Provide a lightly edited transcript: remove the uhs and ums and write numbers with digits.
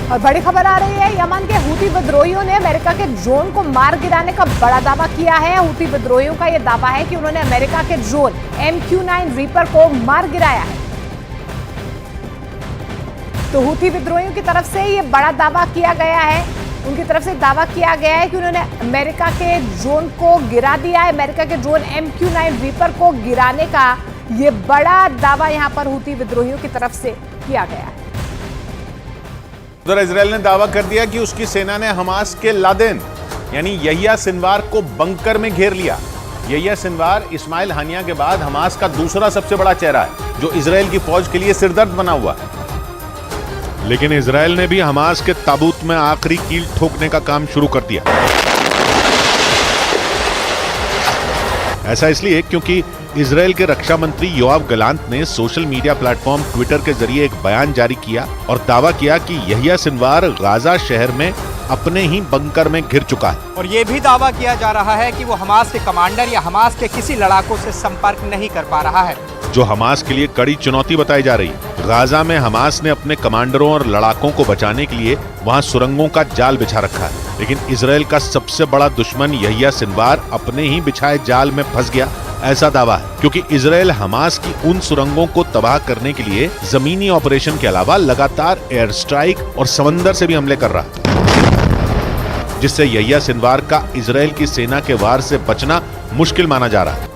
और बड़ी खबर आ रही है, यमन के हूती विद्रोहियों ने अमेरिका के ड्रोन को मार गिराने का बड़ा दावा किया है। हूती विद्रोहियों का यह दावा है कि उन्होंने अमेरिका के ड्रोन MQ-9 रीपर को मार गिराया है। तो हूती विद्रोहियों की तरफ से यह बड़ा दावा किया गया है। उनकी तरफ से दावा किया गया है कि उन्होंने अमेरिका के ड्रोन को गिरा दिया है। अमेरिका के ड्रोन MQ-9 रीपर को गिराने का यह बड़ा दावा यहां पर हूती विद्रोहियों की तरफ से किया गया है। उधर इजरायल ने दावा कर दिया कि उसकी सेना ने हमास के लादेन यानी यहिया सिनवार को बंकर में घेर लिया। यहिया सिनवार इस्माइल हानिया के बाद हमास का दूसरा सबसे बड़ा चेहरा है, जो इजरायल की फौज के लिए सिरदर्द बना हुआ है। लेकिन इजरायल ने भी हमास के ताबूत में आखिरी कील ठोकने का काम शुरू कर दिया। ऐसा इसलिए क्योंकि इजरायल के रक्षा मंत्री योआव गलांत ने सोशल मीडिया प्लेटफॉर्म ट्विटर के जरिए एक बयान जारी किया और दावा किया कि यहिया सिनवार गाजा शहर में अपने ही बंकर में घिर चुका है। और ये भी दावा किया जा रहा है कि वो हमास के कमांडर या हमास के किसी लड़ाकों से संपर्क नहीं कर पा रहा है, जो हमास के लिए कड़ी चुनौती बताई जा रही है। गाजा में हमास ने अपने कमांडरों और लड़ाकों को बचाने के लिए वहां सुरंगों का जाल बिछा रखा है, लेकिन इजरायल का सबसे बड़ा दुश्मन यहिया सिनवार अपने ही बिछाए जाल में फंस गया, ऐसा दावा है। क्योंकि इजरायल हमास की उन सुरंगों को तबाह करने के लिए जमीनी ऑपरेशन के अलावा लगातार एयर स्ट्राइक और समंदर से भी हमले कर रहा है, जिससे यहिया सिनवार का इजरायल की सेना के वार से बचना मुश्किल माना जा रहा है।